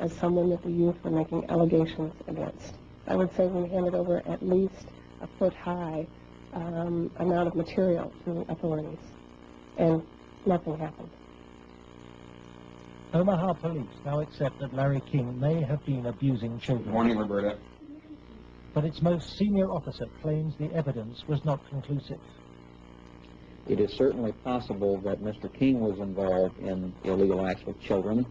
as someone that the youth were making allegations against. I would say we handed over at least a foot-high amount of material to authorities, and nothing happened. Omaha police now accept that Larry King may have been abusing children. Good morning, Roberta. But its most senior officer claims the evidence was not conclusive. It is certainly possible that Mr. King was involved in illegal acts with children.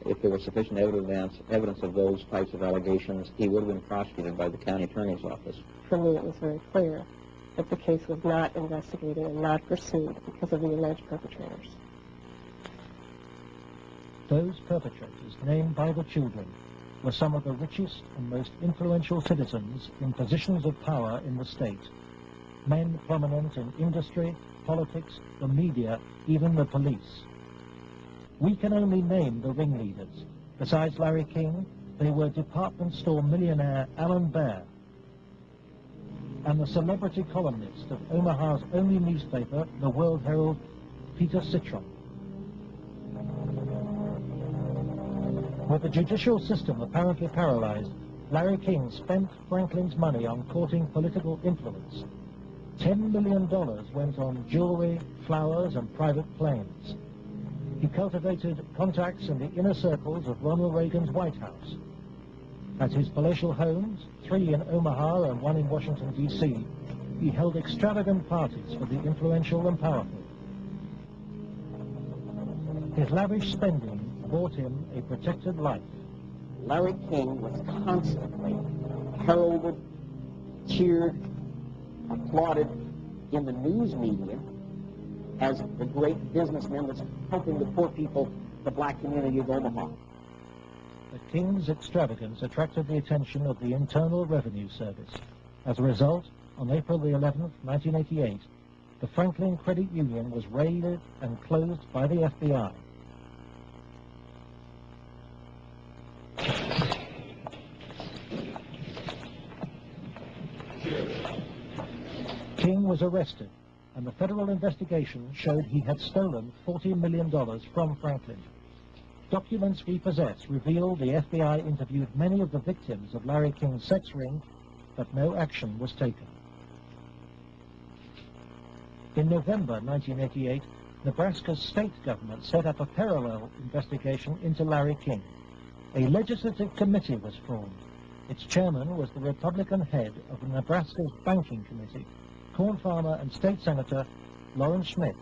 If there was sufficient evidence of those types of allegations, he would have been prosecuted by the county attorney's office. For me, it was very clear that the case was not investigated and not pursued because of the alleged perpetrators. Those perpetrators, named by the children, were some of the richest and most influential citizens in positions of power in the state. Men prominent in industry, politics, the media, even the police. We can only name the ringleaders. Besides Larry King, they were department store millionaire Alan Baer and the celebrity columnist of Omaha's only newspaper, the World Herald, Peter Citron. With the judicial system apparently paralyzed, Larry King spent Franklin's money on courting political influence. $10 million went on jewelry, flowers, and private planes. He cultivated contacts in the inner circles of Ronald Reagan's White House. At his palatial homes, 3 in Omaha and 1 in Washington, D.C., he held extravagant parties for the influential and powerful. His lavish spending bought him a protected life. Larry King was constantly heralded, cheered, applauded in the news media as the great businessman that's helping the poor people, the black community of Omaha. The King's extravagance attracted the attention of the Internal Revenue Service. As a result, on April the 11th, 1988, the Franklin Credit Union was raided and closed by the FBI. King was arrested, and the federal investigation showed he had stolen $40 million from Franklin. Documents we possess reveal the FBI interviewed many of the victims of Larry King's sex ring, but no action was taken. In November 1988, Nebraska's state government set up a parallel investigation into Larry King. A legislative committee was formed. Its chairman was the Republican head of Nebraska's Banking Committee, corn farmer and state senator Lawrence Schmidt.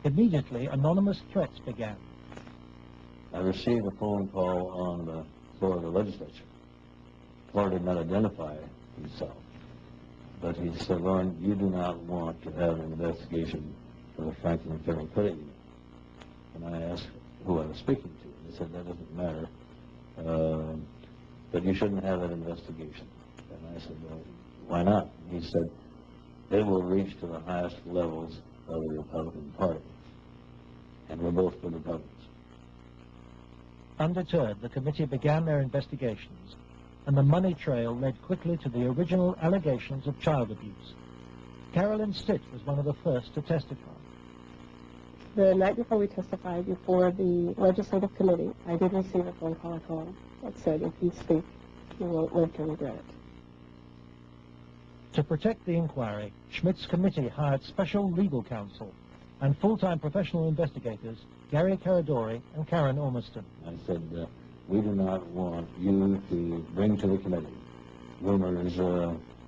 Immediately, anonymous threats began. I received a phone call on the floor of the legislature. Floor did not identify himself, but he said, "Lauren, you do not want to have an investigation for the Franklin Federal Credit Union." And I asked who I was speaking to. He said, "That doesn't matter, but you shouldn't have that investigation." And I said, "Well, why not?" He said, "It will reach to the highest levels of the Republican Party, and we're both for Republicans." Undeterred, the committee began their investigations, and the money trail led quickly to the original allegations of child abuse. Carolyn Stitt was one of the first to testify. The night before we testified before the legislative committee, I did receive a phone call at home that said, "If you speak, you won't live to regret it." To protect the inquiry, Schmidt's committee hired special legal counsel and full-time professional investigators, Gary Caradori and Karen Ormiston. I said, "We do not want you to bring to the committee rumors,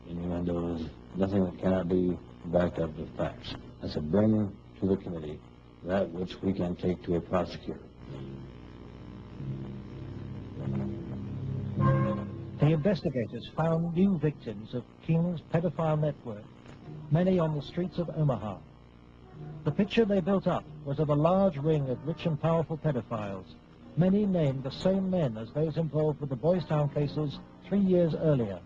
innuendos, nothing that cannot be backed up with facts." I said, "Bring to the committee that which we can take to a prosecutor." The investigators found new victims of King's pedophile network, many on the streets of Omaha. The picture they built up was of a large ring of rich and powerful pedophiles, many named the same men as those involved with the Boys Town cases 3 years earlier.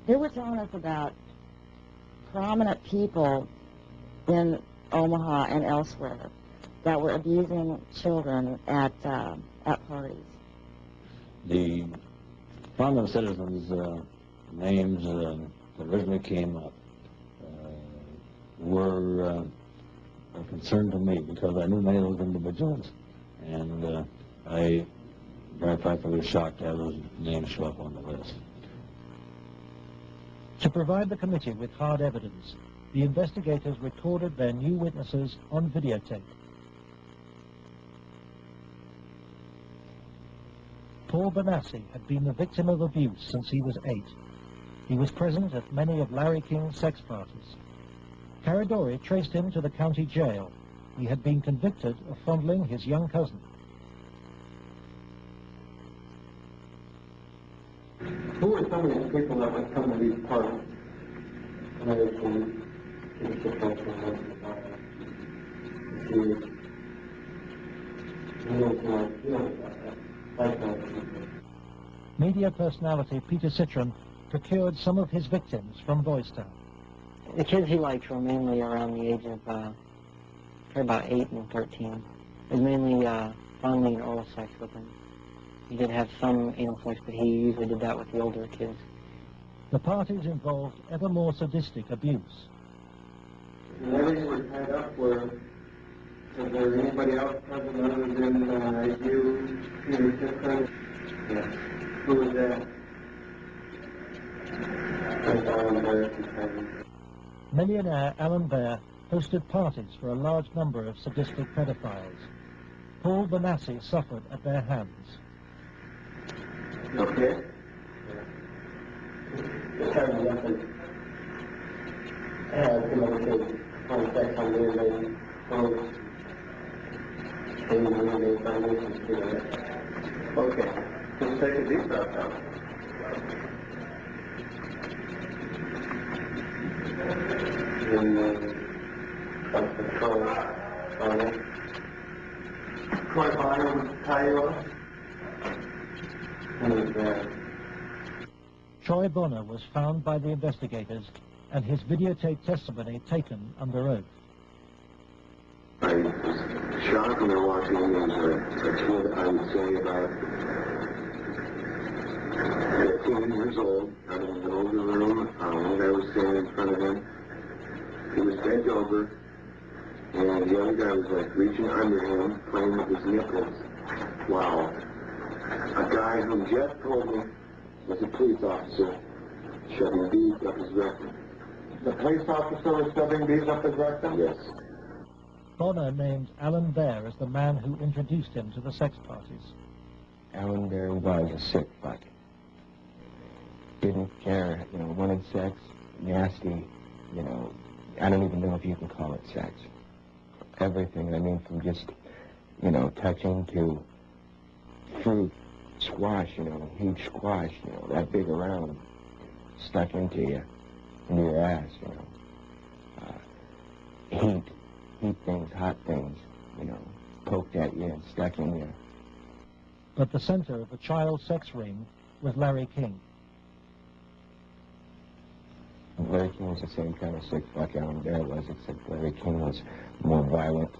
They were telling us about prominent people in Omaha and elsewhere that were abusing children at parties. The prominent citizens' names that originally came up were a concern to me because I knew many of those individuals, and I, very frankly, was shocked to have those names show up on the list. To provide the committee with hard evidence, the investigators recorded their new witnesses on videotape. Paul Bonassi had been the victim of abuse since he was 8. He was present at many of Larry King's sex parties. Caradori traced him to the county jail. He had been convicted of fondling his young cousin. Who were some of these people that would come to these parties? Larry King, Media personality Peter Citron procured some of his victims from Boys Town. The kids he liked were mainly around the age of about 8 and 13. It was mainly fondling and oral sex with them. He did have some anal sex, but he usually did that with the older kids. The parties involved ever more sadistic abuse. And everything was tied up where, was there anybody else present other than you, Peter Citron? Yeah. Who was that? Millionaire Alan Baer hosted parties for a large number of sadistic pedophiles. Paul Bonassi suffered at their hands. Okay. This kind of method has some other kids on sex on their lady, okay, let's take a deep breath out. And Troy Bonner would tie you up. Troy Bonner was found by the investigators and his videotape testimony taken under oath. I was shocked when I walked in as a kid, I would say about 15 years old. I was in the middle of the room. One guy was standing in front of him. He was bent over, and the other guy was like reaching under him, playing with his nipples. Wow. A guy who Jeff told me was a police officer shoving beads up his rectum. The police officer was shoving beads up his rectum? Yes. Bonner named Alan Baer as the man who introduced him to the sex parties. Alan Baer was a sick fuck. Didn't care, wanted sex, nasty, I don't even know if you can call it sex. Everything, from just, touching to fruit, squash, huge squash, that big around, stuck into you, into your ass, heat things, hot things, poked at you and stuck in you. But the center of the child sex ring was Larry King. Larry King was the same kind of sick fuck Alan Baer was, except Larry King was more violent,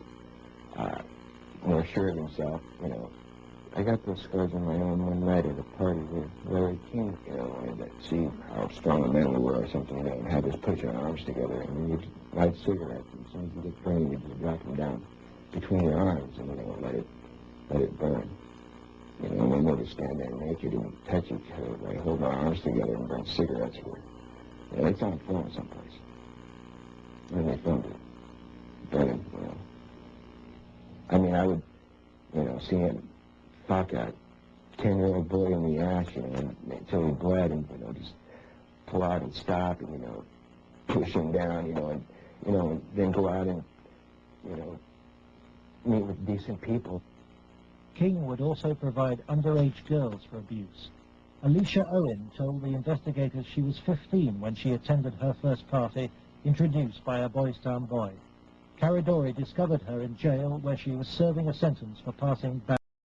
more sure of himself, I got those scars on my own one night at a party with Larry King, wanted to see how strong a man we were or something, and had us put your arms together, and you'd light cigarettes, and as soon as you get burning, you just drop them down between your arms, and, let it burn. And we never stand there naked and touch each other by holding our arms together and burn cigarettes with. It's on film someplace. And they filmed it. Burning, I would, see him fuck a 10-year-old boy in the ass, until he bled, and, just pull out and stop, and, push him down, and then go out and, meet with decent people. King would also provide underage girls for abuse. Alicia Owen told the investigators she was 15 when she attended her first party, introduced by a Boys Town boy. Caradori discovered her in jail where she was serving a sentence for passing bad